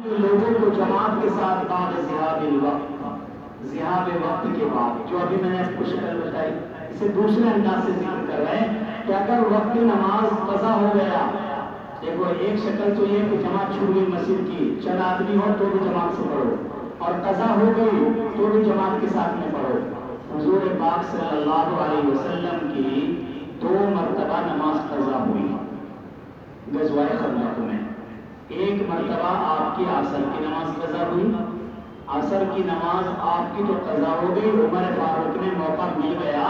لوگوں کو جماعت کے ساتھ بعد ذہاب وقت کے بعد، جو ابھی میں نے آپ کو شکل بتائی، اسے دوسرے انداز سے ذکر کر رہے ہیں کہ اگر وقت نماز قضا ہو گیا، دیکھو ایک شکل تو یہ کہ جماعت چھوٹ گئی مسجد کی، چند آدمی ہو تو بھی جماعت سے پڑھو، اور قضا ہو گئی تو بھی جماعت کے ساتھ میں پڑھو۔ حضور پاک صلی اللہ علیہ وسلم کی 2 مرتبہ نماز قضا ہوئی غزوہ خندق میں۔ ایک مرتبہ آپ کی عصر کی نماز قضا ہوئی، عصر کی نماز آپ کی تو قضا ہو گئی، عمر فاروق نے موقع مل گیا،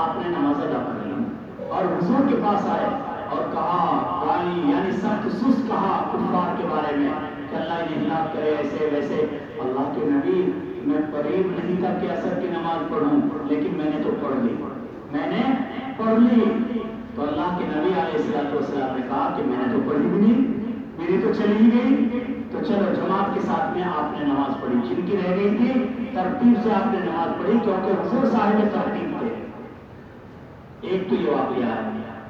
آپ نے نماز ادا کر لی اور حضور کے پاس آئے اور کہا یعنی سخت سست کہا کفار کے بارے میں کہ اللہ انہیں ہلاک کرے، ایسے ویسے۔ اللہ کے نبی، میں قریب نہیں تھا کہ عصر کی نماز پڑھوں، لیکن میں نے تو پڑھ لی، میں نے پڑھ لی۔ تو اللہ کے نبی علیہ السلام نے کہا کہ میں نے تو پڑھی بھی نہیں، میری تو چلی گئی، تو چلو جماعت کے ساتھ میں آپ نے نماز پڑھی، جن کی رہ گئی تھی ترتیب سے آپ نے نماز پڑھی، کیونکہ حضور صاحب ترتیب تھے۔ ایک تو یہ واقعہ ہے۔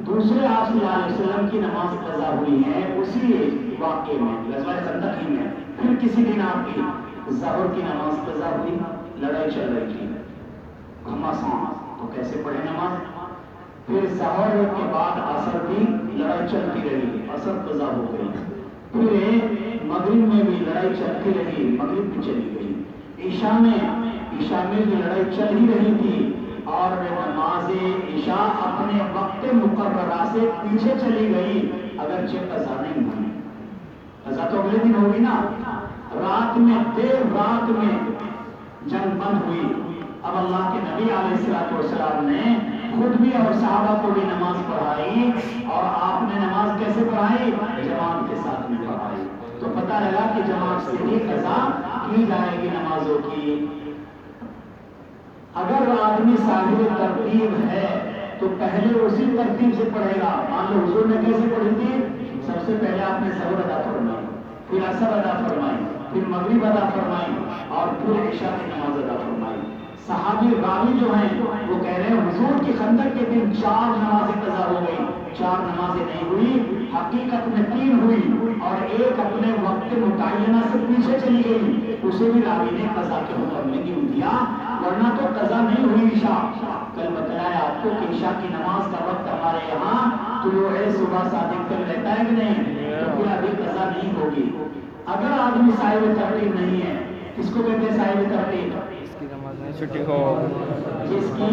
دوسرے آپ صلی اللہ علیہ وسلم کی نماز قضا ہوئی ہے اسی واقعے میں، غزوہ خندق ہی میں۔ پھر کسی دن آپ کی ظہر کی نماز قضا ہوئی، لڑائی چل رہی تھی گھمسان، تو کیسے پڑھے نماز؟ پھر ظہر کے بعد عصر کی لڑائی چلتی رہی، عصر قضا ہو گئی۔ پھر مغرب میں بھی لڑائی چلتی رہی، مغرب بھی چلی گئی۔ عشاء میں بھی لڑائی چل ہی رہی تھی اور نماز عشاء اپنے وقت مقررہ سے پیچھے چلی گئی، اگرچہ قضا نہیں ہوئی۔ قضا تو اگلے دن ہوگی نا، رات میں دیر رات میں جنگ بند ہوئی۔ اب اللہ کے نبی علیہ السلام نے خود بھی اور صحابہ کو بھی نماز پڑھائی، اور آپ نے نماز کیسے پڑھائی؟ جماعت کے ساتھ میں پڑھائی۔ تو پتہ لگا کہ جماعت سے ہی قضا کی جائے گی نمازوں کی۔ اگر آدمی صاحب ترتیب ہے تو پہلے اسی ترتیب سے پڑھے گا۔ مان لو حضور نے کیسے پڑھی تھی؟ سب سے پہلے آپ نے ظہر ادا فرمائی، پھر عصر ادا فرمائی، پھر مغرب ادا فرمائی، اور پھر عشاء کی نماز ادا فرمائی۔ صحابی راوی جو ہیں وہ کہہ رہے ہیں حضور کی خندق کے دن 4 نمازیں قضا ہو گئی، 4 نمازیں نہیں ہوئی، حقیقت میں 3 ہوئی، اور ایک اپنے وقت متعینہ سے پیچھے چلی گئی، اسے بھی راوی نے قضا کے حکم میں گن دیا، ورنہ تو قضا نہیں ہوئی عشاء۔ کل بتلایا آپ کو کہ عشاء کی نماز کا وقت ہمارے یہاں طلوع صبح صادق تک رہتا ہے کہ نہیں؟ تو پھر ابھی قضا نہیں ہوگی۔ اگر آدمی صاحب ترتیب نہیں ہے، کس کو کہتے ہیں صاحب ترتیب؟ چھٹی ہو، جس کی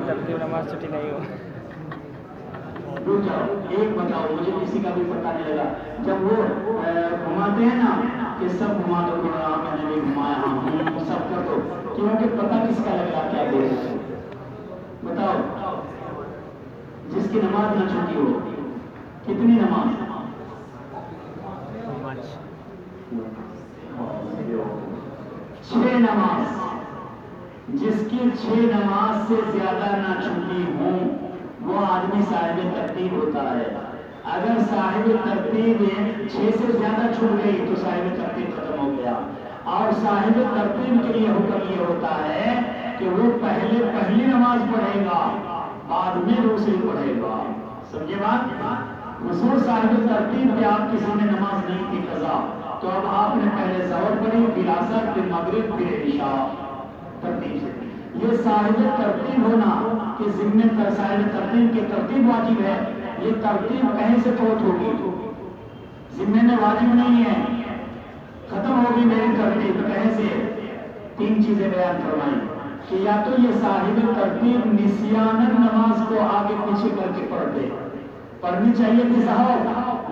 ترتیب نماز چھٹی نہیں ہو۔ رک جاؤ، ایک بتاؤ مجھے، کسی کا بھی پتہ نہیں لگا، جب وہ گھماتے ہیں نا کہ سب گھما دو، میں نے بھی گھمایا ہوں، سب کر دو، کیونکہ پتہ کس کا لگ رہا کیا بول رہے ہیں؟ بتاؤ، جس کی نماز نہ چھٹی ہو، کتنی نماز؟ 6 نماز۔ جس کی 6 نماز سے زیادہ نہ چھٹی ہوں وہ آدمی صاحب ترتیب ہوتا ہے۔ اگر صاحب ترتیب 6 سے زیادہ چھوٹ گئی تو صاحب ترتیب ختم ہو گیا، اور صاحب ترتیب کے لیے حکم یہ ہوتا ہے کہ وہ پہلے پہلی نماز پڑھے گا، بعد میں دوسری پڑھے گا۔ سمجھے بات؟ حضور صاحب ترتیب پہ آپ کسی نے نماز نہیں کی قضا، تو اب آپ نے پہلے ظہر پڑھی، پھر عصر، پھر مغرب، پھر عشاء، ترتیب سے۔ یہ صاحب ترتیب ہونا کہ ذمہ صاحب ترتیب کی ترتیب واجب ہے، یہ ترتیب کہیں سے فوت ہوگی؟ ذمہ میں واجب نہیں ہے، ختم ہوگی میری ترتیب، کہیں سے؟ 3 چیزیں بیان فرمائیں کہ یا تو یہ صاحب ترتیب نسیاناً نماز کو آگے پیچھے کر کے پڑھ دے، پڑھنی چاہیے تھی ظہر،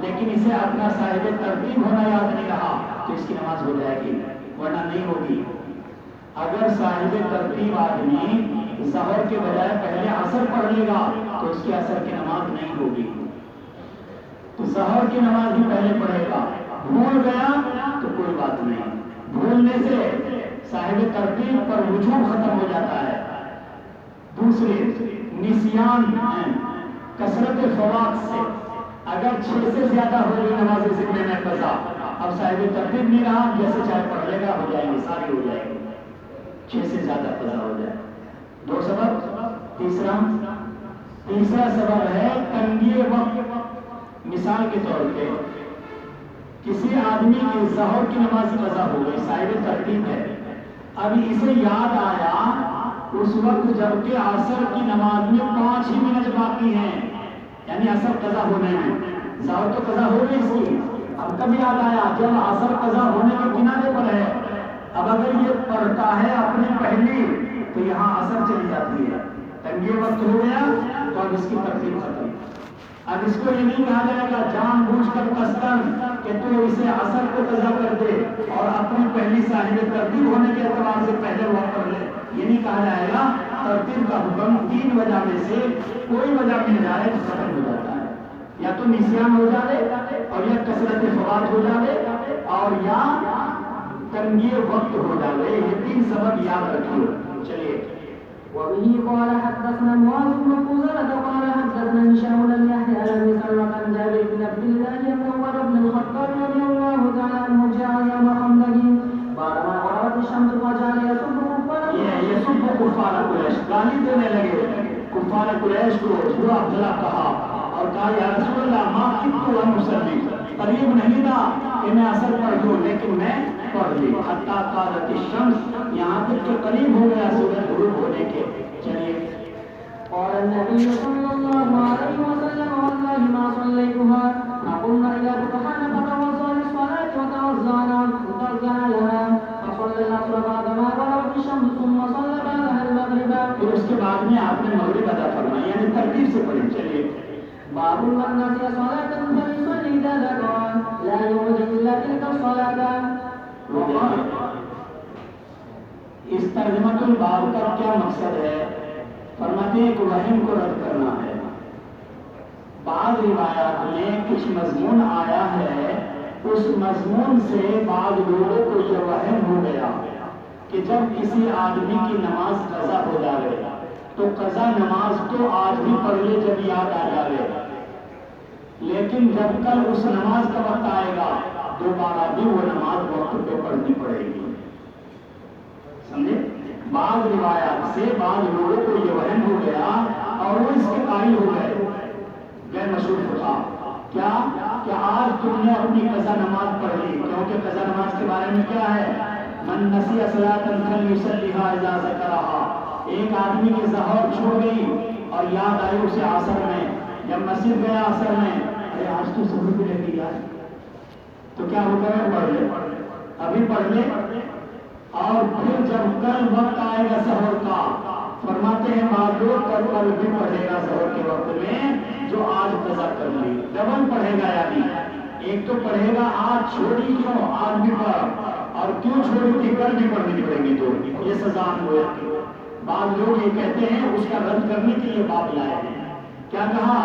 لیکن اسے اپنا صاحب ترتیب ہونا یاد نہیں رہا، تو اس کی نماز ہو جائے گی، ورنہ نہیں ہوگی۔ اگر صاحب ترتیب آدمی ظہر کے بجائے پہلے عصر پڑھ لے گا تو اس کی عصر کی نماز نہیں ہوگی، تو ظہر کی نماز بھی پہلے پڑھے گا۔ بھول گیا تو کوئی بات نہیں، بھولنے سے صاحب ترتیب پر وجوب ختم ہو جاتا ہے۔ دوسری نسیان، کثرت فوات سے، اگر 6 سے زیادہ ہو گئی نماز ذمہ میں قضا، اب صاحب ترتیب نہیں رہا، جیسے چاہے پڑھ لے گا، ہو جائیں گے، ساری ہو جائے گی، 6 سے زیادہ قضا ہو جائے۔ 2 سبب۔ تیسرا سبب ہے تنگی وقت۔ مثال کے طور پہ کسی آدمی کی ظہر کی نماز قضا ہو گئی، صاحب ترتیب ہے، ابھی اسے یاد آیا اس وقت جبکہ عصر کی نماز میں 5 ہی منٹ باقی ہیں، یعنی عصر قضا ہونے میں، ظہر تو قضا ہو گئی اس کی، اب کب یاد آیا؟ جب عصر قضا ہونے کے کنارے پر ہے۔ اب اگر یہ پڑھتا ہے اپنی پہلی تو یہاں عصر چلی جاتی ہے، تنگی وقت ہو گیا تو اب اس کی ترتیب ختم۔ اب اس کو یہ نہیں کہا جائے گا جان بوجھ کر قصداً کہ تو اسے عصر کو قضا کر دے اور اپنی پہلی صاحب ترتیب ہونے کے اعتبار سے پہلے وہ پڑھ لے، یہ نہیں کہا جائے گا۔ ترتیب کا حکم 3 وجہ میں سے کوئی وجہ مل جائے تو ختم ہو جاتا ہے، یا تو نسیان ہو جائے اور یا کثرت فوات ہو جائے اور یا تنگی وقت ہو جائے، یہ 3 سبب یاد رکھیے۔ چلیے وبه قال حدثنا معاذ بن قزادة قال حدثنا هشام بن يحيى عن سلمة عن جابر بن عبد الله بن عمر بن الخطاب رضي الله تعالى عنه جاء يوم خندق بعدما غربت الشمس فجعل يسب کفار قریش، گالی دینے لگے کفار قریش کو، برا بھلا کہا اور کہا یا رسول اللہ ما کتو ان مسلی، قریب نہیں تھا کہ میں اثر پڑھ دوں لیکن میں پڑھ لی، حتیٰ قالت الشمس، یہاں تک کہ قریب ہو گیا سورج غروب ہونے کے۔ چلیے قال النبي صلى الله عليه وسلم والله ما صليتها فقمنا إلى بطحان فتوضأ للصلاة وتوضأنا لها فصلى العصر بعدما غربت الشمس ثم صلى بعدها المغرب، پھر اس کے بعد میں آپ نے مغرب ادا فرمائی، یعنی ترتیب سے پڑھی۔ چلیے باب من نسي صلاة فليصلي إذا ذكرها لا يعود إلا تلك الصلاة۔ اس ترجمۃ الباب کا کیا مقصد ہے؟ فرماتے ہیں کہ وہم کو رد کرنا ہے۔ بعض روایات میں کچھ مضمون آیا ہے، اس مضمون سے بعض لوگوں کو یہ وہم ہو گیا کہ جب کسی آدمی کی نماز قضا ہو جائے تو قضا نماز تو آج بھی پڑھ لے جب یاد آ جائے، لیکن جب کل اس نماز کا وقت آئے گا دوبارہ بھی وہ نماز وقت پہ پڑھنی پڑے گی۔ سمجھے؟ بعض روایات سے بعض لوگوں کو یہ وہم ہو گیا اور وہ اس کے قائل ہو گئے، غیر مشہور ہوتا کیا کہ آج تم نے اپنی قضا نماز پڑھ لی، کیونکہ قضا نماز کے بارے میں کیا ہے؟ من نسی صلاۃ فلیصلیھا اذا ذکرھا، ایک آدمی کی ظہر چھوڑ گئی اور یاد آئی اسے عصر میں، جب مسجد گیا عصر میں، ارے آج تو ظہر بھی رہ گئی یار، تو کیا ہوگا؟ پڑھ لے، ابھی پڑھ لے، اور پھر جب کل وقت آئے گا ظہر کا، فرماتے ہیں بعض لوگ کل بھی پڑھے گا ظہر کے وقت میں جو آج قضا کر لی، ڈبل پڑھے گا، یعنی ایک تو پڑھے گا آج چھوڑی کیوں، آج بھی پڑھ، اور کیوں چھوڑی تھی کل بھی پڑھنی پڑے گی، تو یہ سزا ہوا۔ بعض لوگ یہ کہتے ہیں اس کا رد کرنے کے لیے باب لائے ہیں، کیا کہا؟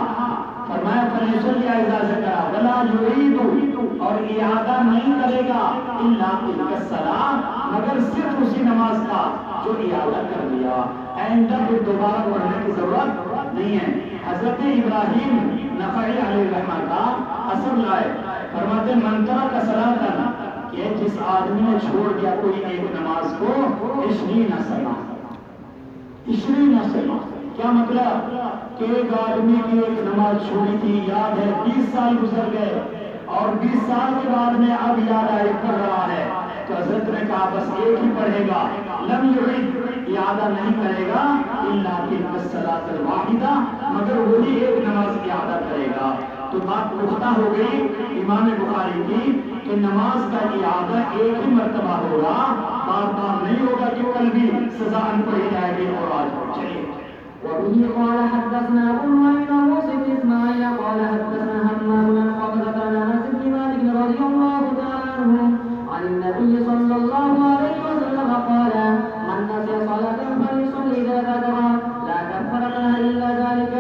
فرمایا فلیصلی اذا ذکرھا ولا یعید، اور اعادہ نہیں کرے گا الا تلک الصلاۃ، مگر صرف اسی نماز کا جو اعادہ کر لیا، آئندہ پھر دوبارہ پڑھنے کی ضرورت نہیں ہے۔ حضرت ابراہیم نخعی علیہ الرحمہ کا اثر لائے، فرماتے من ترک صلاۃ، کہ جس آدمی نے چھوڑ دیا کوئی ایک نماز کو 20 صلاۃ، 20 صلاۃ، کیا مطلب کہ ایک آدمی کی ایک نماز چھوڑی تھی، یاد ہے 20 سال گزر گئے اور 20 سال کے بعد میں اب یاد آئی پڑھ رہا ہے، تو حضرت نے کہا بس ایک ہی پڑھے گا، لم یعید، اعادہ نہیں کرے گا الا تلک الصلاۃ الواحدہ، مگر وہی ایک نماز اعادہ کرے گا۔ تو بات پختہ ہو گئی امام بخاری کی کہ نماز کا اعادہ ایک ہی مرتبہ ہوگا، بار بار نہیں ہوگا کہ کل بھی سزا ان پڑھی جائے گی اور آج چلیے۔ وبه قال حدثنا ابو نعيم موسى بن اسماعيل قال حدثنا همام بن قبضة عن انس بن مالك رضي الله تعالى عنه عن النبي صلى الله عليه وسلم قال من نسي صلاة فليصلي اذا ذكرها لا كفارة لها الا ذلك،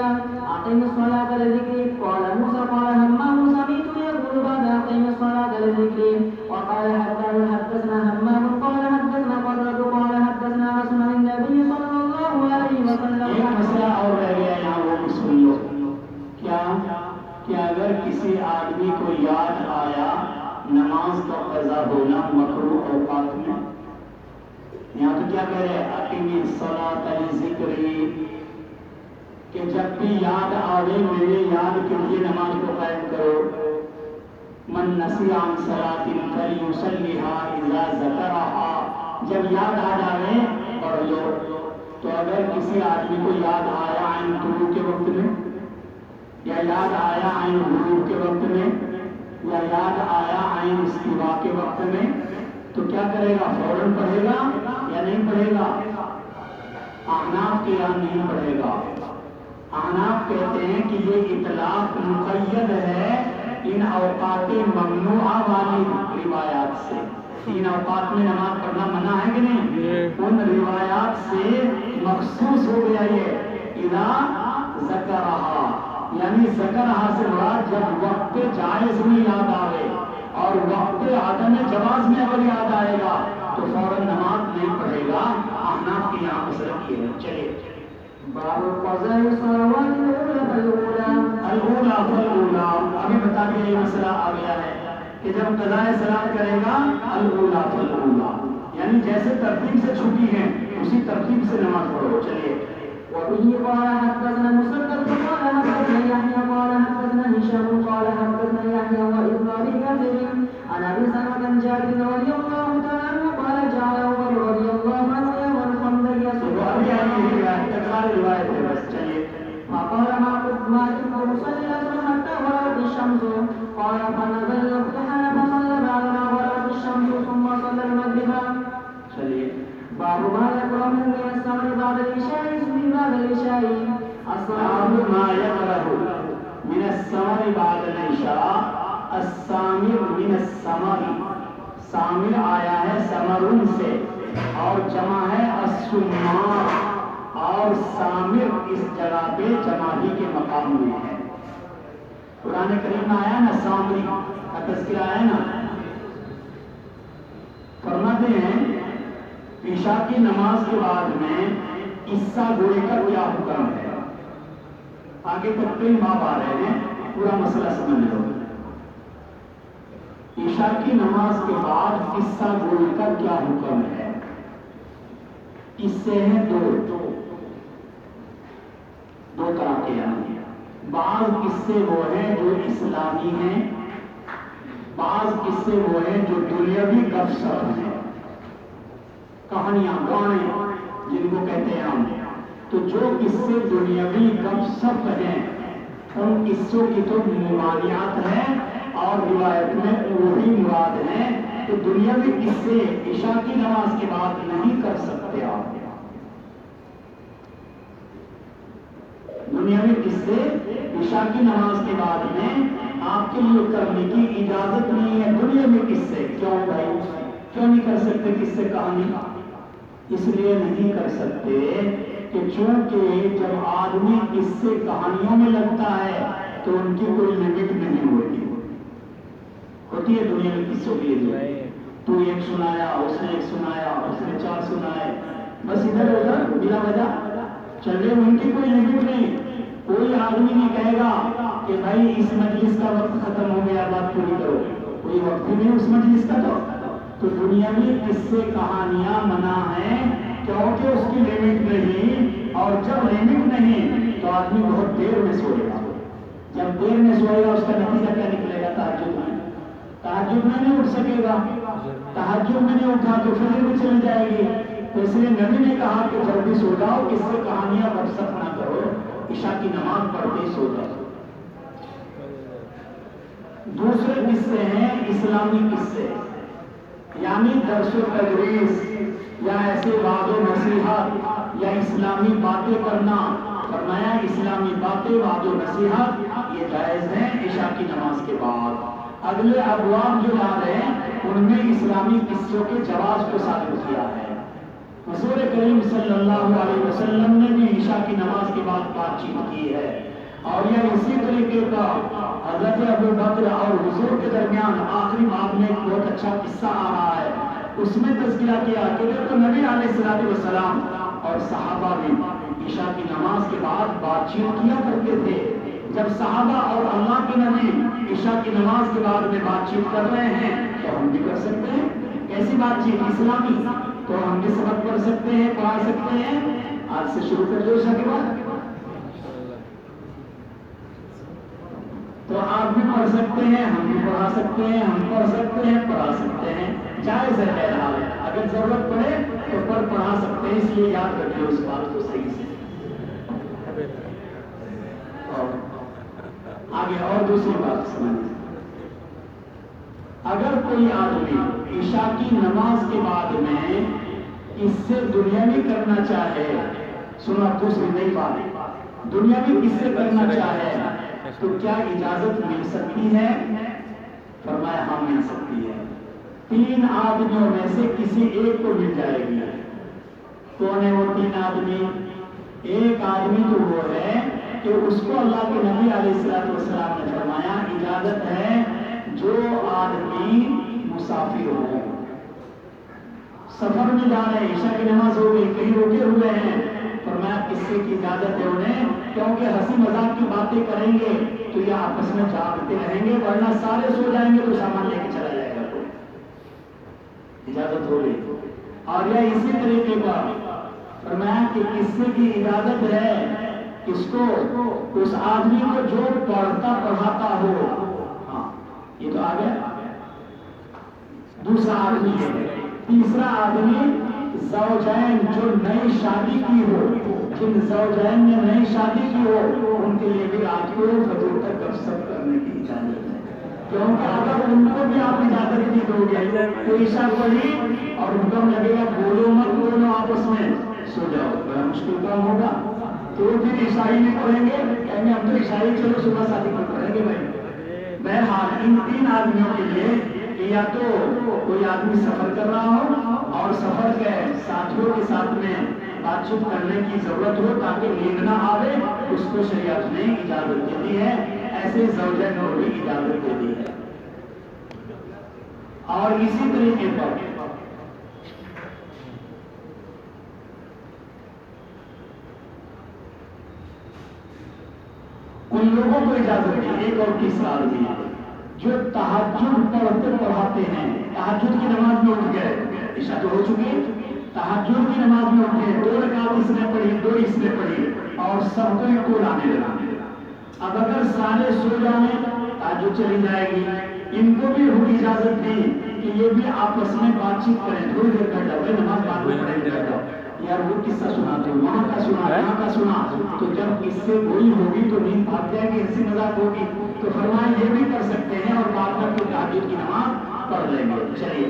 اقم الصلاة لذكري. قال موسى قال همام سمعت يقول بعد اقم الصلاة لذكري. وقال حدثنا همام قال حدثنا قتادة قال حدثنا انس عن النبي صلى الله عليه وسلم. ایک مسئلہ اور رہ گیا یہاں، وہ بھی سن لو، کیا کہ اگر کسی آدمی کو یاد آیا نماز کا قضا ہونا مکروہ اوقات میں، یہاں تو کیا کہہ رہے ہیں اقیم الصلاۃ لذکری، کہ جب بھی یاد آوے میرے یاد کے لیے نماز کو قائم کرو، من نسی عن صلاۃ فلیصلیھا اذا ذکرھا، جب یاد آ جائے پڑھ لو۔ تو اگر کسی آدمی کو یاد آیا عین طلوع کے وقت میں، یا یاد آیا عین غروب کے وقت میں، یا یاد آیا عین استوا کے وقت میں، تو کیا کرے گا؟ فوراً پڑھے گا یا نہیں پڑھے گا؟ احناف کے یہاں نہیں پڑھے گا۔ احناف کہتے ہیں کہ یہ اطلاق مقید ہے ان اوقات ممنوعہ والی روایات سے۔ ان اوقات میں نماز پڑھنا منع ہے کہ نہیں؟ ان روایات سے مخصوص ہو گیا یہ اذا ذکرھا، یعنی ذکرھا سے مراد جب وقت جائز میں یاد آئے، اور وقت عدم جواز میں اگر یاد آئے گا تو فوراً نماز نہیں پڑھے گا۔ احناف کی یہاں مسلک یہ ہے۔ چلیے باب قضاء الصلوات الأولى فالأولى الاولا فالاولا، ابھی بتا دیا یہ مسئلہ آ گیا ہے کہ جب قضاء صلاۃ کرے گا الاولا فالاولا، یعنی جیسے ترتیب سے چھٹی ہے اسی ترتیب سے نماز پڑھو۔ چلیے وبه قال حدثنا مسدد قال حدثنا يحيى قال حدثنا هشام قال حدثنا يحيى وإسرائيل كثير عن أبي سلمة بن جابر رضي الله تعالى عنه قال جعل عمر رضي الله عنه يوم الخندق يصلي تکرار روایت ہے بس۔ چلیے فقال ما كنت أصلي العصر حتى غربت الشمس قال فنزل الامتحان فصلى بعد ما غربت الشمس ثم صلى المغرب۔ چلیے باب ما يقرأ من السمع بعد العشاء يصلي بعد العشاء باب ما يقرأ من السمع بعد العشاء، السامر من السمع، سامر آیا ہے سمرن سے اور جمع ہے السماع، اور سامر اس جگہ پہ جماعی کے مقام میں ہے۔ قرآن کریم میں آیا نا سامری کا تذکرہ آیا نا، فرماتے ہیں عشاء کی نماز کے بعد میں قصہ گوئی کا کیا حکم ہے۔ آگے تک کئی باب آ رہے ہیں، پورا مسئلہ سمجھ لو۔ عشاء کی نماز کے بعد قصہ گوئی کا کیا حکم ہے؟ قصے ہیں دو طرح کے ہیں۔ بعض قصے وہ ہیں جو اسلامی ہیں، بعض قصے وہ ہیں جو دنیاوی گپ شپ ہیں، کہانیاں گانے جن کو کہتے ہیں ہم۔ تو جو قصے دنیاوی گپ شپ ہیں ان قصوں کی تو ممانعت ہے، اور روایت میں وہی مراد ہیں کہ دنیاوی قصے عشاء کی نماز کے بعد نہیں کر سکتے آپ۔ دنیاوی قصے عشاء کی نماز کے بعد میں آپ کے لیے کرنے کی اجازت نہیں ہے۔ دنیاوی قصے کیوں بھائی، کیوں نہیں کر سکتے قصے کہانی؟ اس لیے نہیں کر سکتے کہ چونکہ جب آدمی قصے کہانیوں میں لگتا ہے تو ان کی کوئی لمٹ نہیں ہوتی ہے دنیاوی قصوں کے لیے۔ تو ایک سنایا، اس نے ایک سنایا، اس نے 4 سنائے، بس ادھر ادھر بلا وجہ چل رہے، ان کی کوئی لمٹ نہیں۔ کوئی آدمی نہیں کہے گا کہ بھائی اس مجلس کا وقت ختم ہو گیا، بات پوری کرو، کوئی وقت ہی نہیں اس مجلس کا۔ تو دنیاوی قصے کہانیاں منع ہیں کیونکہ اس کی لمٹ نہیں، اور جب لمٹ نہیں تو آدمی بہت دیر میں سوئے گا۔ جب دیر میں سوئے گا اس کا نتیجہ کیا نکلے گا؟ تہجد میں نہیں اٹھ سکے گا، تہجد میں نہیں اٹھا تو فجر میں چلی جائے گی۔ تو اس لیے نبی نے کہا کہ جلدی سو جاؤ، اس سے کہانیاں برسک نہ کرو، عشاء کی نماز پڑھتے سو جاؤ۔ دوسرے قصے ہیں اسلامی قصے، یعنی درس و تدریس یا ایسے وعظ و نصیحت یا اسلامی باتیں کرنا۔ فرمایا اسلامی باتیں، وعظ و نصیحت یہ جائز ہیں عشاء کی نماز کے بعد۔ اگلے ابواب جو آ رہے ہیں ان میں اسلامی قصوں کے جواز کو ثابت کیا ہے۔ حضور کریم صلی اللہ علیہ وسلم نے بھی عشاء کی نماز کے بعد بات چیت کی ہے، اور یہ اسی طریقے کا حضرت ابو بکر اور حضور کے درمیان آخری باب میں ایک بہت اچھا قصہ آ رہا ہے۔ اس میں تذکرہ کیا کہ تو نبی علیہ السلام اور صحابہ بھی عشاء کی نماز کے بعد بات چیت کیا کرتے تھے۔ جب صحابہ اور اللہ کے نبی عشاء کی نماز کے بعد میں بات چیت کر رہے ہیں تو ہم بھی کر سکتے ہیں۔ کیسی بات چیت؟ اسلامی، تو ہم بھی سبق پڑھ سکتے ہیں، پڑھا سکتے ہیں۔ آج سے شروع کر دو عشاء کے بعد، تو آپ بھی پڑھ سکتے ہیں، ہم بھی پڑھا سکتے ہیں، ہم پڑھ سکتے ہیں، پڑھا سکتے ہیں، جائز ہے بہرحال، اگر ضرورت پڑے تو پڑھا سکتے ہیں، اس لیے یاد رکھیے اس بات کو صحیح سے۔ آگے اور دوسری بات سمجھیں، اگر کوئی آدمی عشاء کی نماز کے بعد میں اس سے دنیاوی کرنا چاہے، سنا دوسری نئی بات، دنیاوی کس سے کرنا چاہے تو کیا اجازت مل سکتی ہے؟ فرمایا ہاں مل سکتی ہے، 3 آدمیوں میں سے کسی ایک کو مل جائے گی۔ کون ہے وہ 3 آدمی؟ ایک آدمی تو وہ ہے کہ اس کو اللہ کے نبی علیہ السلام نے فرمایا اجازت ہے جو آدمی مسافر ہو، سفر میں جا رہے ہیں، عشاء کی نماز ہو گئی، کہیں رکے ہوئے ہیں، فرمایا قصے کی اجازت ہے انہیں، کیونکہ ہنسی مذاق کی باتیں کریں گے تو یہ آپس میں جاگتے رہیں گے، ورنہ سارے سو جائیں گے تو سامان لے کے چلا جائے گا کوئی، اجازت ہو گئی۔ اور یہ اسی طریقے کا فرمایا کہ قصے کی اجازت ہے کس کو؟ اس آدمی کو جو پڑھتا پڑھاتا ہو۔ ہاں یہ تو آ گیا، دوسرا آدمی ہے۔ تیسرا آدمی زوجین جو نئی شادی کی ہو، جن زوجین نے نئی شادی کی ہو ان کے لیے بھی رات کو فجر تک گپ سپ کرنے کی اجازت ہے، کیونکہ اگر ان کو بھی آپ اجازت نہیں دو گے تو عشاء پڑھی اور حکم لگے گا بولو مت، بولو آپس میں سو جاؤ، بڑا مشکل کام ہوگا، تو پھر عشائی نہیں پڑھیں گے، کہیں گے ہم تو عشائی چلو صبح شادی کو پڑھیں گے بھائی۔ بہرحال ان 3 آدمیوں کے لیے یا تو کوئی آدمی سفر کر رہا ہو اور سفر کے ساتھیوں کے ساتھ میں بات چیت کرنے کی ضرورت ہو تاکہ نیند نہ آوے، اس کو شریعت نے اجازت دے دی ہے، ایسے زوجین کو بھی اجازت دے دی ہے۔ اور اسی طریقے پر ان لوگوں کو اجازت دی، ایک اور تیسرا آدمی جو تہجد پڑھتے پڑھاتے ہیں، تہجد کی نماز میں اٹھ گئے، عشاء تو ہو چکی، تہجد کی نماز میں اٹھ گئے، 2 رکعت اس نے پڑھی، 2 اس نے پڑھی اور سب کو ایک کو آنے لگا۔ اب اگر سارے سو جائیں تہجد چلی جائے گی، ان کو بھی اجازت دی کہ یہ بھی آپس میں بات چیت کریں، تھوڑی دیر بیٹھ جاؤ، نماز بعد میں پڑھیں گے، یار وہ قصہ سنا تو وہاں کا سنا یہاں کا سنا، تو جب اس سے گوئی ہوگی تو نیند بھاگ جائے گی، ہنسی مذاق ہوگی، تو فرمایا یہ بھی کر سکتے ہیں اور بعد میں پھر تہجد کی نماز پڑھ لیں گے۔ چلیے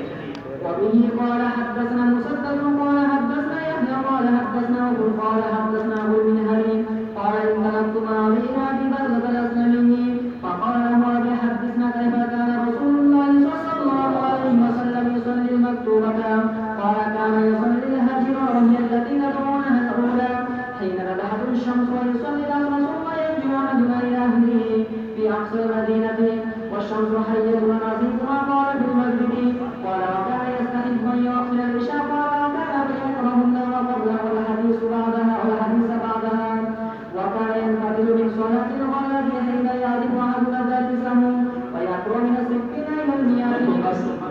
وبه قال حدثنا مسدد قال حدثنا يحيى قال حدثنا ابو قال حدثنا ابو المنهل قال انطلقت مع ابي بكر الاسلمي فقال له ابي حدثنا كيف كان رسول الله صلى الله عليه وسلم يصلي المكتوبة؟ قال كان يصلي الهجر وهي التي تدعونها الاولى حين تذهب الشمس ويصلي العصر ثم يرجع احدنا الى اهله في اقصى المدينة والشمس حية ونظيف ما قال في المغرب. قال وكان يستحب ان يؤخر العشاء قال وكان يكره النوم قبلها والحديث بعدها وكان ينتقل من صلاة الغداة حين يعرف احدنا جالسه ويقرأ من السكين الى المياه.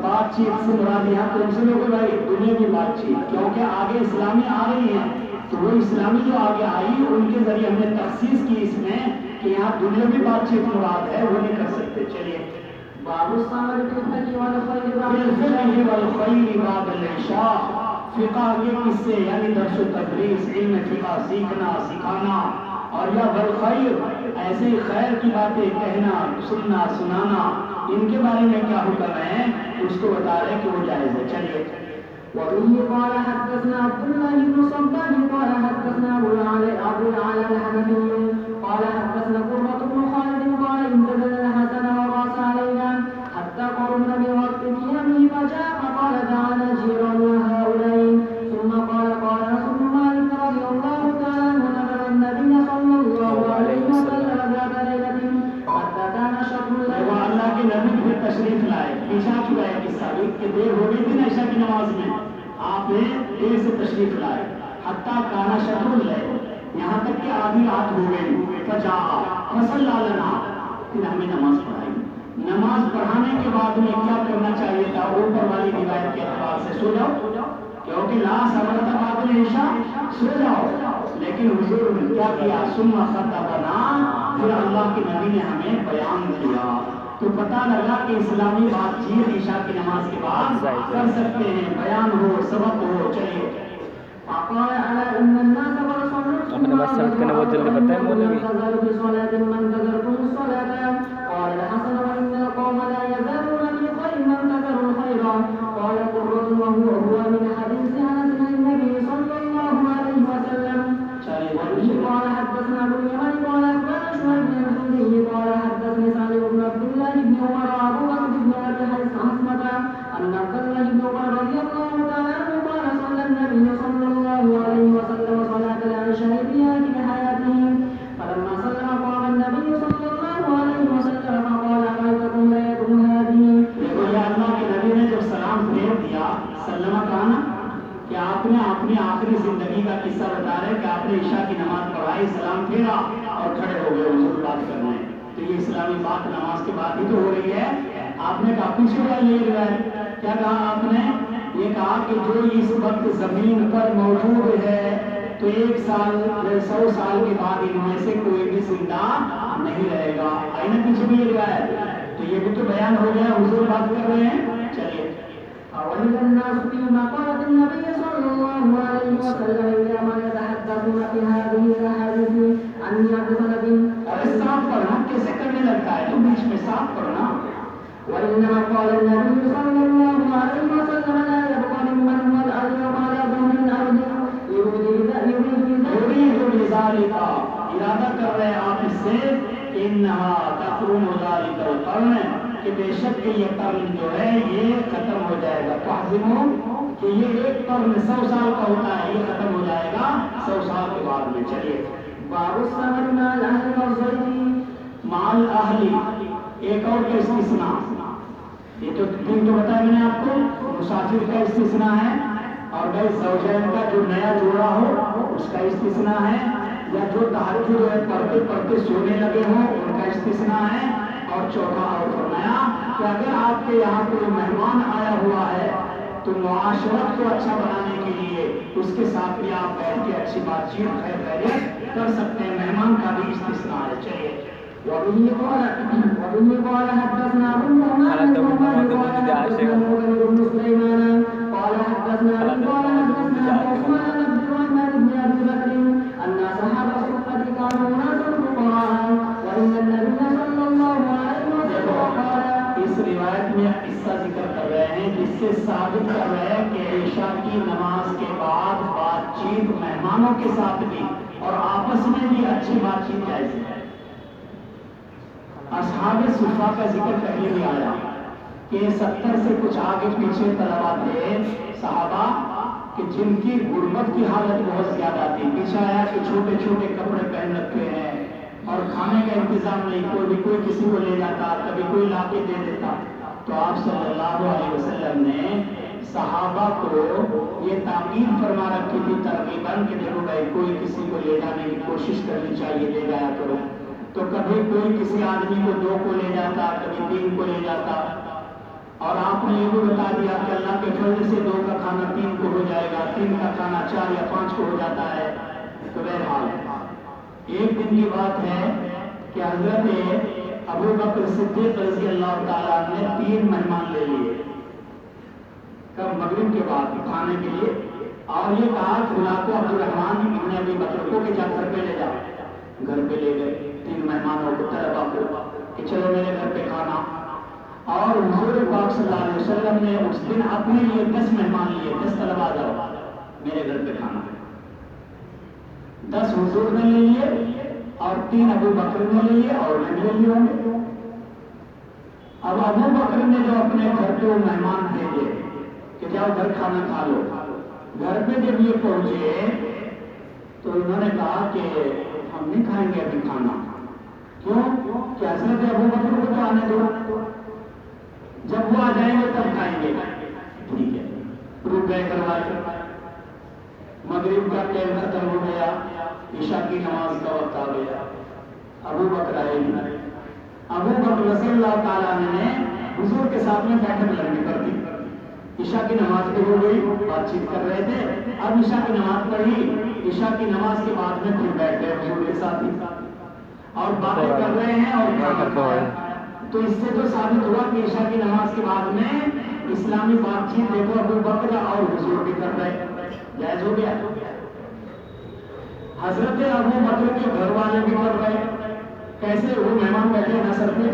بات چیت سے مراد یہاں تم سے لوگ بھائی دنیا کی بات چیت، کیونکہ آگے اسلامی آ رہی ہیں تو وہ اسلامی جو آگے آئی ان کے ذریعے ہم نے تخصیص کی اس میں کہ یہاں دنیا بھی بات چیت مراد ہے، وہ نہیں کر سکتے۔ چلیے باب الصلاة بالفجر والخير بعد العشاء، فقہ کے قصے یعنی درس و تدریس، علم فقہ سیکھنا سکھانا، اور یا بالخیر ایسے خیر کی باتیں کہنا سننا سنانا، ان کے بارے میں کیا حکم ہے اس کو بتا رہے کہ وہ جائز ہے۔ چلیے وبه قال حدثنا عبد الله بن صباح قال حدثنا ابو العالى الحنفي قال حدثنا قرة بن خالد قال انتظر الحسن وقاس علينا حتى قربنا بوقت قيامه فجاء فقال تعالى جيران هؤلاء ثم قال قال رسول مالك رضي الله تعالى عنه نظر النبي صلى الله عليه وسلم ذات ليلة حتى كان شطر الليل. وہ اللہ کے نبی پھر تشریف لائے، پیچھا چکا ہے قصہ کہ دیر ہو گئی تھی نا عشاء کی نماز میں، آپ نے دیر سے تشریف لائے، حتیٰ کانا شطر اللیل، یہاں تک کہ آدھی رات ہو گئی، فجاء فصلی لنا، پھر ہمیں نماز پڑھائی۔ نماز پڑھانے کے بعد میں کیا کرنا چاہیے تھا؟ اوپر والی روایت کے اعتبار سے سو جاؤ، کیونکہ لا صبر بعد العشاء، سو جاؤ، لیکن حضور نے کیا کیا؟ ثم خطبنا، پھر اللہ کے نبی نے ہمیں بیان کیا تو پتہ لگا کہ اسلامی بات چیت عشاء کی نماز کے بعد کر سکتے ہیں، بیان ہو، سبق ہو. چلیے فقال ألا إن الناس قد صلوا اپنے بات ثابت کرنا بہت جلدی پتہ ہے مولوی. في صلاة من كثرتم الصلاة. قال الحسن وإن القوم لا يزالون في خير من كثروا الخير. قال قرة وهو من حديث أنس عن النبي صلى الله عليه وسلم. قال حدثنا ابن اليمن قال أخبرنا شعيب بن الزهري قال حدثني سالم بن عبد الله بن عمر أبو بكر بن أبي حسمة أن عبد الله بن عمر رضي الله تعالى عنه قال صلى النبي صلى الله عليه وسلم صلاة العشاء في آخر حياته فلما سلم قام النبي صلى الله عليه وسلم فقال أرأيتكم ليلتكم هذه. دیکھو یہ اللہ کے نبی نے جب سلام پھیر دیا، سلمہ کہا نا کہ آپ نے اپنی آخری زندگی کا قصہ بتا رہے کہ آپ نے عشاء کی نماز پڑھائی، سلام پھیرا اور کھڑے ہو گئے حضور بات کرنے. تو یہ اسلامی بات نماز کے بعد ہی تو ہو رہی ہے. آپ نے کہا پیچھے والی یہ روایت کیا کہا آپ نے؟ یہ کہا کہ جو اس وقت زمین پر موجود ہے تو 1 سال 100 سال کے بعد ان میں سے کوئی بھی زندہ نہیں رہے گا. آئی نا پیچھے بھی یہ روایت، تو یہ بھی تو بیان ہو گیا، حضور بات کر رہے ہیں. چلیے وإذا الناس فيما قالت النبي صلى الله عليه وسلم إلى من يتحدثون في هذه الأحاديث عن عبد ارے صاف پڑھنا کیسے کرنے لگتا ہے تو بیچ میں صاف پڑھنا. وإنما قال النبي صلى الله عليه وسلم لا يبقى ممن هو اليوم على ظهر الأرض يريد بذلك ارادہ کر رہے ہیں آپ اس سے انہا تقرن ذلك القرن کہ بے شک یہ قرن جو ہے یہ ختم ہو جائے گا. فاحذمو کہ یہ ایک قرن 100 سال کا ہوتا ہے، یہ ختم ہو جائے گا 100 سال کے بعد میں. چلیے باب السمر مع الأهل والزوج مال اہلی ایک اور کا استثناء. یہ تو تین تو بتایا میں نے آپ کو، مسافر کا استثناء ہے اور بھائی زوجین کا جو نیا جوڑا ہو اس کا استثناء ہے، یا جو تہجد پڑھتے پڑھتے سونے لگے ہوں ان کا استثناء ہے. اور چوتھا اور فرمایا کہ اگر آپ کے یہاں کوئی مہمان آیا ہوا ہے تو معاشرت کو اچھا بنانے کے لیے اس کے ساتھ بھی آپ بیٹھ کے اچھی بات چیت خیر خیریت کر سکتے ہیں. مہمان کا بھی استثناء ہے. چلیے وبه قال حدثنا ابو النعمان بن سليمان قال حدثنا قال حدثنا عثمان بن الرحمن بن ابي بكر ان اصحاب الصفه كانوا ناسا فقراء وان النبي صلى الله عليه وسلم قال. اس روایت میں قصہ ذکر کر رہے ہیں جس سے ثابت کر رہے ہیں کہ عشاء کی نماز کے بعد بات چیت مہمانوں کے ساتھ بھی اور آپس میں بھی اچھی بات چیت جائز ہے. اصحاب صفہ کا ذکر پہلے بھی آیا کہ 70 سے کچھ آگے پیچھے طلبا تھے صحابہ کہ جن کی غربت کی حالت بہت زیادہ تھی. پیچھے آیا کہ چھوٹے چھوٹے کپڑے پہن رکھے ہیں اور کھانے کا انتظام نہیں، کوئی کسی کو لے جاتا، کبھی کوئی لا کے دے دیتا. تو آپ صلی اللہ علیہ وسلم نے صحابہ کو یہ تاکید فرما رکھی تھی ترغیباً کہ دیکھو بھائی کوئی کسی کو لے جانے کی کوشش کرنی چاہیے، لے جایا کرو. تو کبھی کوئی کسی آدمی کو 2 کو لے جاتا، کبھی 3 کو لے جاتا. اور آپ نے یہ بھی بتا دیا کہ اللہ کے فضل سے 2 کا کھانا 3 کو ہو جائے گا، 3 کا کھانا 4 یا 5 کو ہو جاتا ہے. تو بہرحال ایک دن کی بات ہے کہ حضرت ابو بکر صدیق رضی اللہ تعالیٰ نے 3 مہمان لے لیے کب مغرب کے بعد کھانے کے لیے، اور یہ کہا فلاں کو عبد الرحمن ابن ابی بکر کو کہ جا گھر پہ لے جا. گھر پہ لے گئے 3 مہمانوں کو طلبا کو کہ چلو میرے گھر پہ کھانا. اور حضور پاک صلی اللہ علیہ وسلم نے اس دن اپنے لیے 10 مہمان لیے، 10 طلبا جاؤ میرے گھر پہ کھانا. 10 حضور نے لے لیے اور 3 ابو بکر نے لے لیے اور میں لے لیے ہوں گے. اب ابو بکر نے جو اپنے گھر پہ مہمان بھیجے کہ جاؤ گھر کھانا کھا لو، گھر پہ جب یہ پہنچے تو انہوں نے کہا کہ ہم نہیں کھائیں گے ابھی کھانا. کیوں کہ حضرت ابو بکر کو تو آنے دو، جب وہ آ جائیں گے تب کھائیں گے. ٹھیک ہے، رک گئے گھر والے. مغرب کا ٹائم ختم ہو گیا، عشاء کی نماز کا وقت آ گیا. ابو بکر آئے نہیں. ابو بکر رضی اللہ تعالیٰ نے حضور کے ساتھ میں بیٹھک لگنی کر دی. عشاء کی نماز بھی ہو گئی، بات چیت کر رہے تھے. اب عشاء کی نماز پڑھی، عشاء کی نماز کے بعد میں پھر بیٹھ گئے حضور کے ساتھ ہی اور باتیں کر رہے ہیں اور کھانا کھایا. تو اس سے تو ثابت ہوا کہ عشاء کی نماز کے بعد میں اسلامی بات چیت دیکھو ابو بکر اور حضور بھی کر رہے، جائز ہو گیا۔ حضرت ابو بکر کے گھر والے بھی کر رہے، کیسے؟ وہ مہمان بیٹھے ہیں نصر پہ،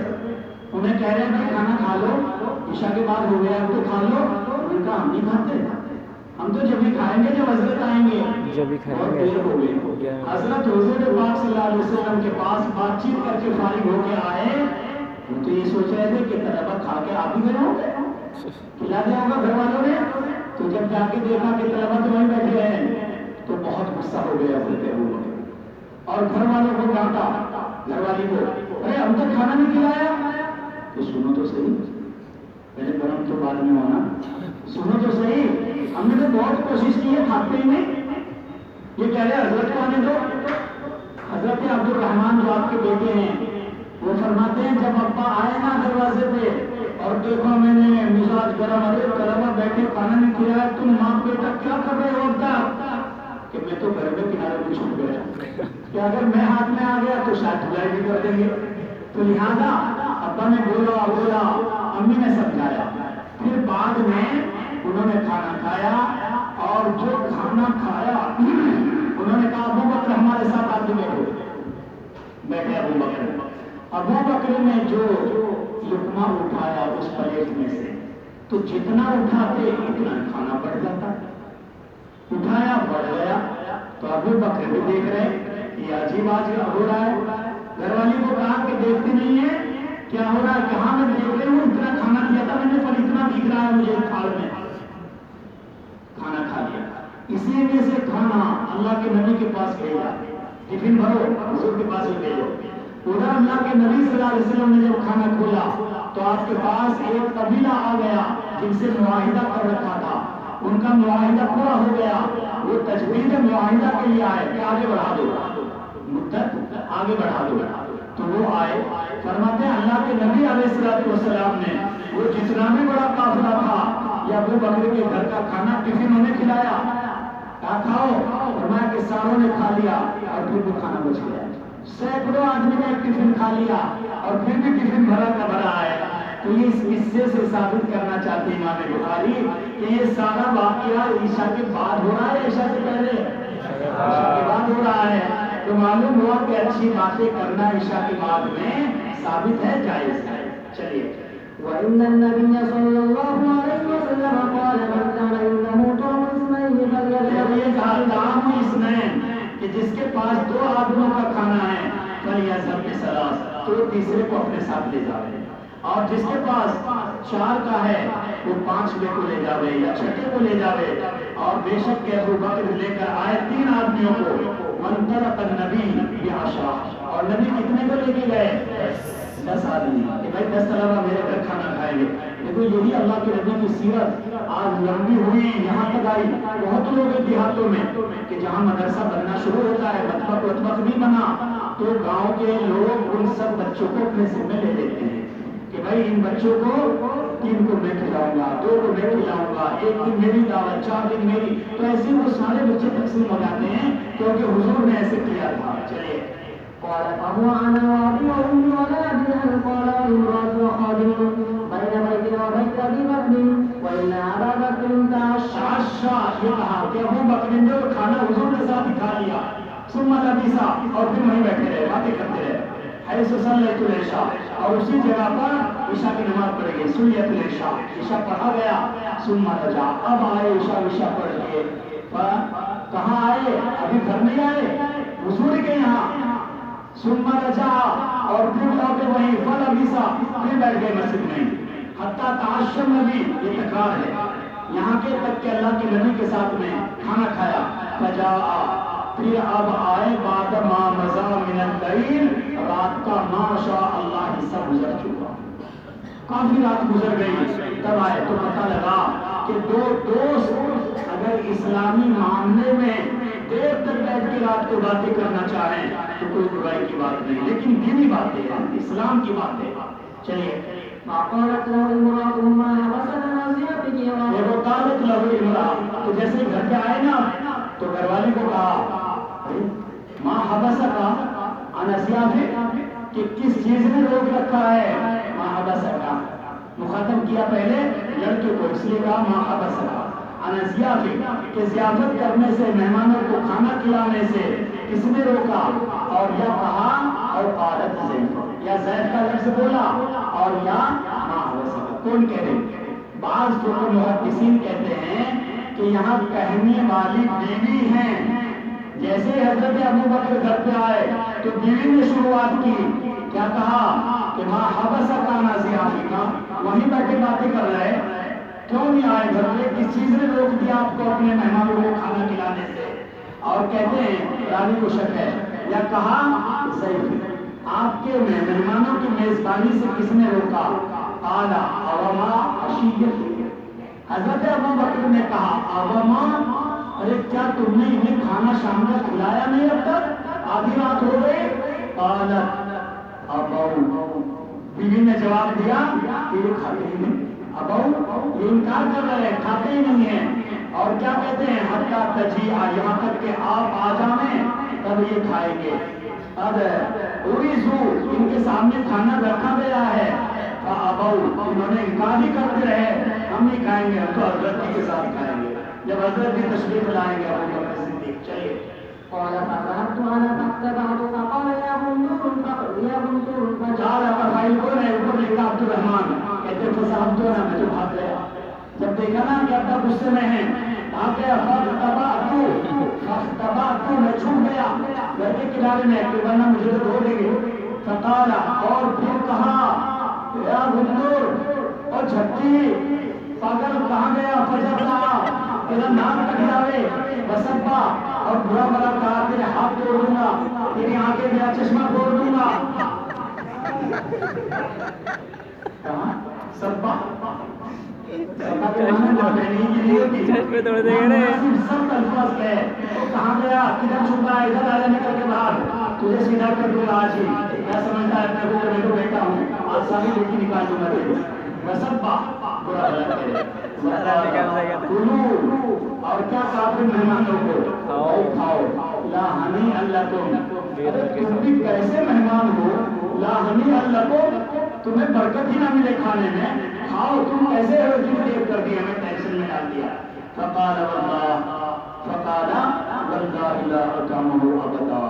انہیں کہہ رہے ہیں کہ کھانا کھا لو، عشاء کے بعد ہو گیا اب تو کھا لو، ان کا ہم نہیں کھاتے، ہم تو جب بھی کھائیں گے جب حضرت آئیں گے، جب بھی کھائیں بہت گے دیر ہو گئی۔ حضرت حضور پاک صلی اللہ علیہ وسلم کے پاس بات چیت کر کے فارغ ہو کے آئے، وہ تو یہ سوچ رہے تھے کہ طلبہ کھا کے آپ ہی گئے ہوں گے، کھلا دیا ہوگا گھر والوں نے، تو جب جا کے دیکھا کہ طلبہ تو وہیں بیٹھے ہیں تو بہت غصہ ہو گیا حضرت ابو بکر، اور گھر والوں کو ڈانٹا، گھر والی کو، ارے ہم تو کھانا نہیں کھلایا، تو سنو تو صحیح، پہلے گرم تو بعد میں ہونا، سنو تو صحیح، ہم نے تو بہت کوشش کی ہے، کھاتے ہی نہیں، یہ کہہ رہے حضرت کو آنے دو۔ حضرت عبد الرحمان جو آپ کے بیٹے ہیں وہ فرماتے ہیں جب ابا آئے نا دروازے پہ اور دیکھو میں نے مزاج گرم، ارے طلبہ بیٹھے کھانا نہیں کھلایا، تم ماں بیٹا کیا کر رہے ہو اب؟ کہ میں تو گھر میں کنارے پہ چھپ گیا کہ اگر میں ہاتھ میں آ گیا تو شاید دھلائی بھی کر دیں گے، تو لہٰذا ابا نے بولا، امی نے سمجھایا، پھر بعد میں انہوں نے کھانا کھایا، اور جو کھانا کھایا انہوں نے کہا ابو بکر ہمارے ساتھ آتے بیٹھے ابو بکر نے جو لقمہ اٹھایا اس پلیٹ میں سے، تو جتنا اٹھاتے اتنا کھانا بڑھ جاتا، اٹھایا بڑھ گیا، تو ابو بکر بھی دیکھ رہے یہ عجیب آج ہو رہا ہے، گھر والی کو کہا کہ دیکھتی نہیں ہے کیا ہو رہا ہے؟ کہاں میں دیکھ رہی ہوں، اتنا کھانا دیا تھا میں نے پر اتنا دکھ رہا ہے مجھے تھال میں، کھانا کھا لیا۔ اسی میں سے کھانا اللہ کے نبی کے پاس بھیجا، ٹفن بھرو حضور کے پاس ہی بھیجو، ادھر اللہ کے نبی صلی اللہ علیہ وسلم نے جب کھانا کھولا تو آپ کے پاس ایک قبیلہ آ گیا جن سے معاہدہ کر رکھا تھا، ان کا معاہدہ پورا ہو گیا، وہ تجدید معاہدہ کے لیے آئے کہ آگے بڑھا دو، مدت آگے بڑھا دو، تو وہ آئے، فرماتے ہیں اللہ کے نبی علیہ السلام نے وہ جتنا بھی بڑا قافلہ تھا یا ابو بکر کے گھر کا کھانا ٹفن انہیں کھلایا، کہا کھاؤ، فرمایا کہ ساروں نے کھا لیا اور پھر بھی کھانا بچ گیا، سینکڑوں آدمی نے ٹفن کھا لیا اور پھر بھی ٹفن بھرا کا بھرا ہے۔ تو یہ اس قصے سے ثابت کرنا چاہتے ہیں امام بخاری کہ یہ سارا واقعہ عشاء کے بعد ہو رہا ہے، عشاء سے پہلے، عشاء کے بعد ہو رہا ہے، تو معلوم ہوا کہ اچھی باتیں کرنا عشاء کے بعد میں ثابت ہے، جائز ہے۔ چلیے، وإن النبي صلى الله عليه وسلم قال من كان عنده طعم اثنين طعام اثنين کہ جس کے پاس دو آدمیوں کا کھانا ہے فلیذهب بثلاث، تو تیسرے کو اپنے ساتھ لے جاوے، اور جس کے پاس چار کا ہے وہ پانچویں کو لے جاوے یا چھٹے کو لے جاوے، اور بے شک کہ ابو بکر لے کر آئے تین آدمیوں کو، وانطلق النبی بعشرہ، اور نبی کتنے کو لے کے گئے؟ 10 آدمی، کہ بھائی 10 طلبہ میرے گھر کھانا کھائیں گے۔ دیکھو یہی اللہ کے نبی کی سیرت آج لمبی ہوئی یہاں تک آئی، بہت لوگ دیہاتوں میں کہ جہاں مدرسہ بننا شروع ہوتا ہے، مطبخ وطبخ نہیں بنا تو گاؤں کے لوگ ان سب بچوں کو اپنے ذمہ لے لیتے ہیں کہ بھائی ان بچوں کو 3 کو میں کھلاؤں گا، 2 کو میں کھلاؤں گا، 1 دن میری دعوت، 4 دن میری، تو ایسے وہ سارے بچے تقسیم ہو جاتے ہیں کیونکہ حضور نے ایسے کیا تھا۔ چلیے، قال فهو أنا وأبي وأمي ولا أدري هل قال امرأة وخادم بين بيتنا وبيت أبي بكر وإن أبا بكر تعشى، یہ کہا کہ ابو بکر نے جو کھانا حضور کے ساتھ کھا لیا، ثم لبث، اور پھر وہیں بیٹھے رہے، باتیں کرتے رہے، حیث صلیت العشاء، اور اسی جگہ پر عشاء کی نماز پڑھ گئی، صلیت العشاء، عشاء پڑھا گیا، ثم رجع، اب آئے عشاء پڑھ کے، کہاں آئے؟ ابھی گھر نہیں آئے، حضور کے یہاں، ثم رجع، اور پھر لوٹے وہیں، فلبث، پھر بیٹھ گئے مسجد میں، حتی تعشى النبی، یہ تکرار ہے، یہاں کے تک کہ اللہ کے نبی کے ساتھ میں کھانا کھایا، فجاء، پھر اب آئے، بعد ما مضى من اللیل، رات کا ماشاء اللہ حصہ گزر چکا، کافی رات گزر گئی، تب آئے تو پتہ لگا کہ دو دوست اگر اسلامی معاملے میں دیر تک بیٹھ کے رات کو باتیں کرنا چاہیں تو کوئی برائی کی بات نہیں، لیکن دینی باتیں ہیں، اسلام کی باتیں۔ چلیے، فقالت له امرأة ما حبسك عن زيارتك وہ قالت له امرأة، تو جیسے گھر پہ آئے نا تو گھر والی کو کہا ما حبسك عن زیارتک، کہ کس چیز نے روک رکھا ہے، ما حبسکا، مخاطب کیا پہلے لڑکے کو، اس لیے کہا ما حبسکا عن ضیافک، کہ ضیافت کرنے سے، مہمانوں کو کھانا کھلانے سے کس نے روکا؟ اور یا کہا اور قالت زید، یا زید کا لفظ بولا اور یا ما حبسکا، کون کہہ رہے؟ بعض فقہ محدثین کہتے ہیں کہ یہاں کہنے والی بیوی ہیں، جیسے حضرت ابو بکر گھر پہ آئے تو بیوی نے شروعات کی، کیا کہا کہ ما حبسک عن ضیافک، وہیں بیٹھے باتیں کر رہے، کیوں نہیں آئے گھر پہ؟ کس چیز نے روک دیا آپ کو اپنے مہمانوں کو کھانا کھلانے سے؟ اور کہتے ہیں راوی کو شک ہے، یا کہا ضیف، آپ کے مہمانوں کی میزبانی سے کس نے روکا؟ قال اوما عشیت، حضرت ابو بکر نے کہا اوما، ارے کیا تم نے انہیں کھانا شام کا کھلایا نہیں اب تک؟ آدھی رات ہو گئی۔ قالت ابو، بیوی نے جواب دیا کہ یہ کھاتے ہی نہیں، ابو یہ انکار کر رہے ہیں، کھاتے ہی نہیں ہیں۔ اور کیا کہتے ہیں؟ حتیٰ تجیع، یہاں تک کہ آپ آ جائیں تب یہ کھائیں گے۔ اب اوریزو، ان کے سامنے کھانا رکھا گیا ہے، ابو انہوں نے انکار ہی کرتے رہے، ہم نہیں کھائیں گے، ہم تو حضرت جی کے ساتھ کھائیں گے، جب حضرت جی تشریف لائیں گے ابو بکر صدیق۔ چلیے قال فذهبت انا فاتبعت فقال يا بندور چار فائل کون ہے؟ اوپر لکھا عبد الرحمان، کہتے فذهبت انا، میں تو بھاگ گیا، جب دیکھا نا کہ اب تک غصے میں ہیں، بھاگ گیا، فاتبعت، میں چھپ گیا گھر کے کنارے میں کہ ورنہ مجھے تو دھو دیں گے۔ فقال، اور پھر کہا یا بندور، اور جھٹی پاگل کہاں گیا؟ فجر رہا، تیرا نام کٹ جاوے، بسبا، اور برا بلا کہا، تیرے ہاتھ توڑ دوں گا، تیری آنکھیں میرا چشمہ توڑ دوں گا۔ کہاں؟ سبا، سبا کے معنی معنی کی نہیں ہوتی، چشمے توڑ دیں گے رے۔ سب الفاظ کہے، تو کہاں گیا؟ کدھر چھپا ہے؟ ادھر آیا نکل کے باہر، تجھے سیدھا کر دوں گا آج ہی، کیا سمجھتا ہے اپنے کو؟ میں تو بیٹا ہوں، آج ساری لڑکی نکال دوں گا تیرے۔ وسبا، برا بلا کہے، اور کیا کہا اپنے مہمانوں کو؟ کھاؤ، لا ہنیئا لکم، ارے تم بھی کیسے مہمان ہو، لا ہنیئا لکم، تمہیں برکت ہی نہ ملے کھانے میں، کھاؤ، تم کیسے ہو جن دیر کر دیا، ہمیں ٹینشن میں ڈال دیا۔ فقال واللہ لا اطعمہ ابدا،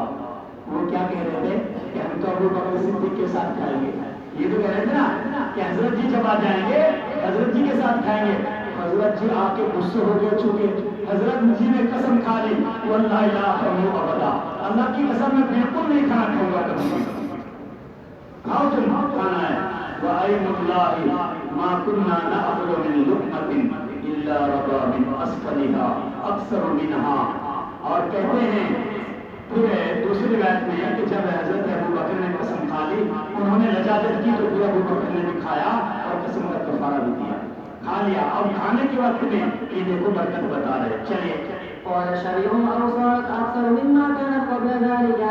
وہ کیا کہہ رہے تھے کہ ہم تو ابو بکر صدیق کے ساتھ کھائیں گے، یہ تو کہہ رہے تھے نا کہ حضرت جی جب آ جائیں گے حضرت جی کے ساتھ کھائیں گے۔ حضرت جی آ کے غصے ہو گئے، چونکہ حضرت جی نے قسم کھا لی، واللہ لا اطعمہ ابدا، اللہ کی قسم میں بالکل نہیں کھانا کھاؤں گا کبھی، کھاؤ تم کھانا ہے۔ وَأَيْمُ اللَّهِ مَا كُنَّا نَأْكُلُ مِن لُقْمَةٍ إِلَّا رَبَا مِنْ أَسْفَلِهَا أَكْثَرُ مِنْهَا، اور کہتے ہیں پھر دوسری روایت میں ہے کہ جب حضرت ابو بکر نے قسم کھا لی، انہوں نے لجاجت کی تو پھر ابو بکر نے بھی کھایا اور قسم کا کفارہ بھی دیا، کھا لیا۔ اب کھانے کے وقت میں یہ دیکھو برکت بتا رہے، چلیے۔ قال شريع أو صارت أكثر مما كانت قبل ذلك،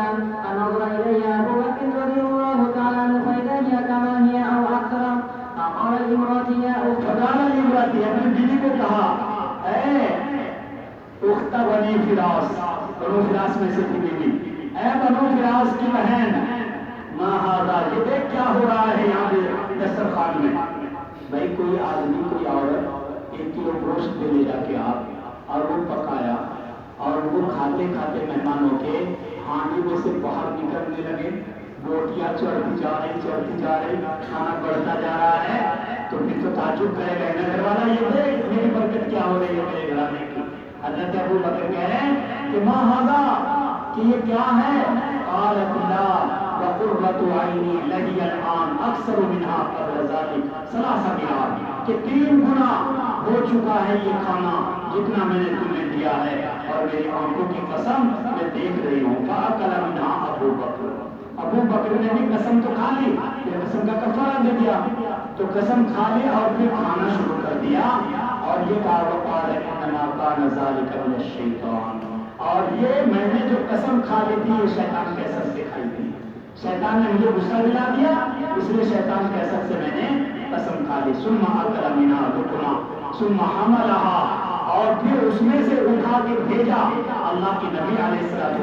فنظر إليها أبو بكر رضي الله تعالى عنه فإذا هي كما هي أو أكثر، فقال لامرأته يا أخت، فقال لامرأته، اپنی بیوی کو کہا، اے اخت بنی فراس، بنو فراس میں سے تھی بیوی، اے بنو فراس کی بہن، ما ھذا، یہ دیکھ کیا ہو رہا ہے یہاں پہ دسترخوان میں۔ بھائی کوئی آدمی کوئی عورت 1 کلو گوشت دے لے جا کے آپ، اور وہ پکایا اور وہ کھاتے کھاتے مہمانوں کے ہانڈی میں سے باہر نکلنے لگے، روٹیاں چڑھتی جا رہی، کھانا بڑھتا جا رہا ہے، تو پھر تو تعجب کرے گا نا گھر والا، یہ دیکھ میری برکت کیا ہو رہی ہے میرے گھرانے کی۔ حضرت ابو بکر کہہ رہے ہیں کہ ما ھذا، کہ یہ کیا ہے؟ قالت لا وقرۃ عینی لہی الآن اکثر منہا قبل ذلک 3 مرات، کہ 3 گنا ہو چکا ہے یہ کھانا جتنا میں نے تمہیں دیا ہے، اور میری آنکھوں کی قسم میں دیکھ رہی ہوں۔ فأکل منہا ابو بکر، ابو بکر نے بھی قسم تو کھا لی، پھر قسم کا کفارہ دے دیا، تو قسم کھا لی اور پھر کھانا شروع کر دیا، اور یہ کہا وقال انما کان ذلک من الشیطان، اور یہ میں نے جو قسم کھا لی تھی یہ شیطان کے اثر سے کھائی تھی، شیطان نے مجھے غصہ دلا دیا، اس لیے شیطان کے اثر سے میں نے قسم کھا لی۔ ثم اکل منہا لقما ثم حملها، اور پھر اس میں سے اٹھا کے بھیجا اللہ کے نبی علیہ